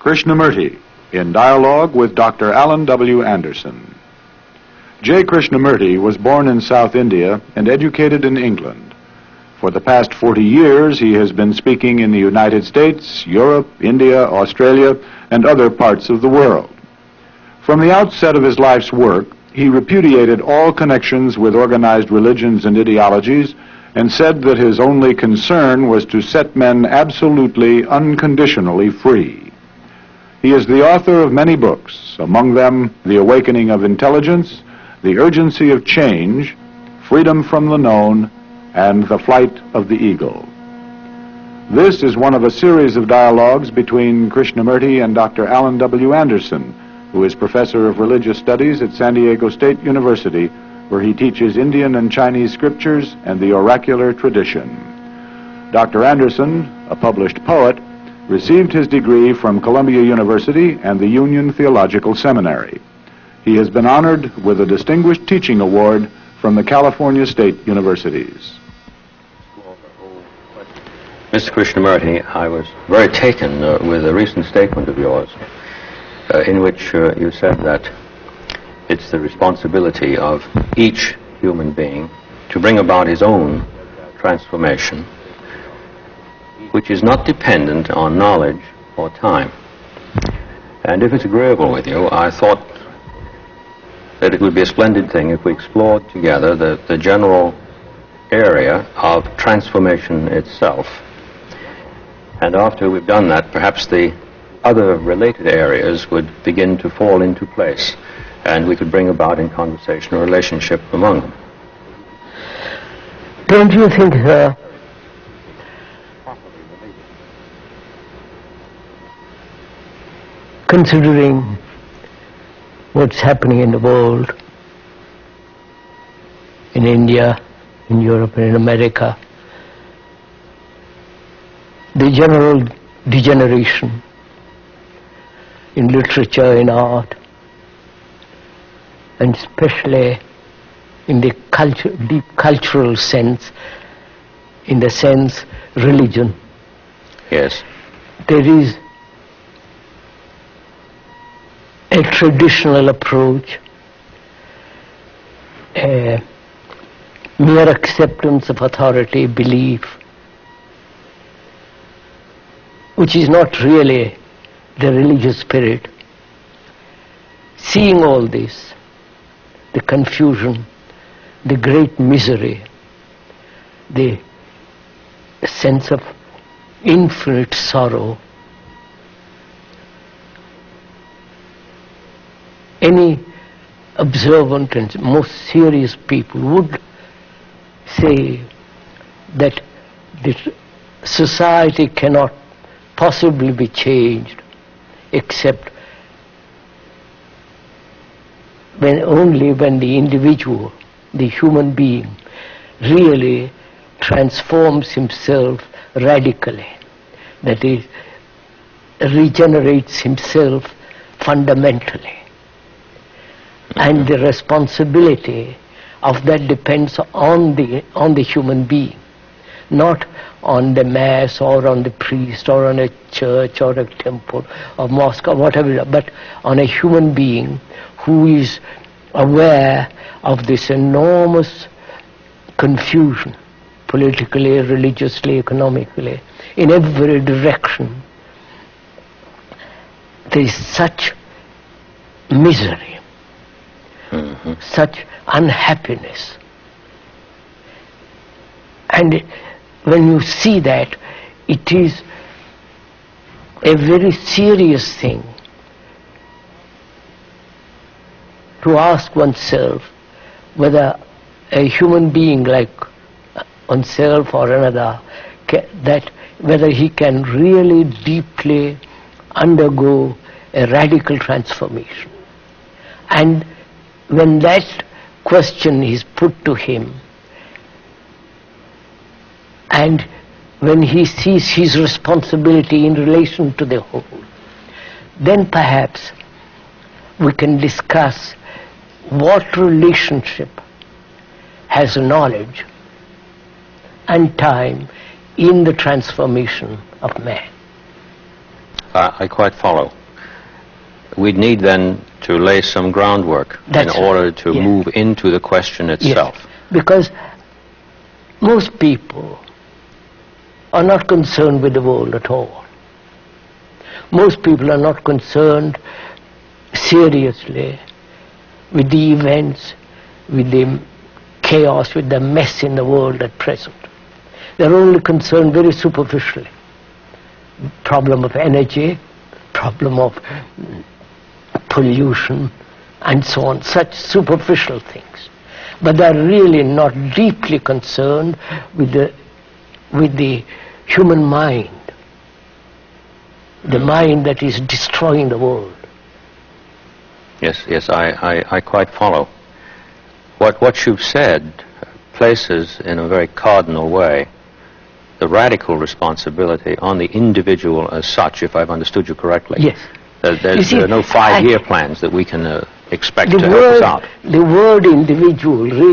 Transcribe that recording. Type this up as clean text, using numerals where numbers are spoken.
Krishnamurti, in dialogue with Dr. Alan W. Anderson. J. Krishnamurti was born in South India and educated in England. For the past 40 years, he has been speaking in the United States, Europe, India, Australia, and other parts of the world. From the outset of his life's work, he repudiated all connections with organized religions and ideologies and said that his only concern was to set men absolutely, unconditionally free. He is the author of many books, among them The Awakening of Intelligence, The Urgency of Change, Freedom from the Known, and The Flight of the Eagle. This is one of a series of dialogues between Krishnamurti and Dr. Alan W. Anderson, who is professor of religious studies at San Diego State University, where he teaches Indian and Chinese scriptures and the oracular tradition. Dr. Anderson, a published poet, received his degree from Columbia University and the Union Theological Seminary. He has been honored with a Distinguished Teaching Award from the California State Universities. Mr. Krishnamurti, I was very taken with a recent statement of yours in which you said that it's the responsibility of each human being to bring about his own transformation, which is not dependent on knowledge or time. And if it's agreeable with you, I thought that it would be a splendid thing if we explored together the general area of transformation itself. And after we've done that, perhaps the other related areas would begin to fall into place, and we could bring about in conversation a relationship among them. Don't you think, sir, considering what's happening in the world, in India, in Europe, and in America, the general degeneration in literature, in art, and especially in the deep cultural sense, in the sense religion. Yes. There is a traditional approach, a mere acceptance of authority, belief, which is not really the religious spirit. Seeing all this, the confusion, the great misery, the sense of infinite sorrow, any observant and most serious people would say that the society cannot possibly be changed except only when the individual, the human being, really transforms himself radically, that is, regenerates himself fundamentally. And the responsibility of that depends on the human being, not on the mass or on the priest or on a church or a temple or mosque or whatever, but on a human being who is aware of this enormous confusion, politically, religiously, economically, in every direction. There is such misery, such unhappiness. And when you see that, it is a very serious thing to ask oneself whether a human being like oneself or another, whether he can really deeply undergo a radical transformation. And when that question is put to him, and when he sees his responsibility in relation to the whole, then perhaps we can discuss what relationship has knowledge and time in the transformation of man. I quite follow. We'd need then to lay some groundwork That's in order right. to Yes. move into the question itself. Yes, because most people are not concerned with the world at all. Most people are not concerned seriously with the events, with the chaos, with the mess in the world at present. They're only concerned very superficially. Problem of energy, problem of pollution, and so on, such superficial things. But they're really not deeply concerned with the human mind, the mind that is destroying the world. Yes, I quite follow. What you've said places in a very cardinal way the radical responsibility on the individual as such, if I've understood you correctly. Yes. There are no 5-year plans that we can expect to help us out. The word individual really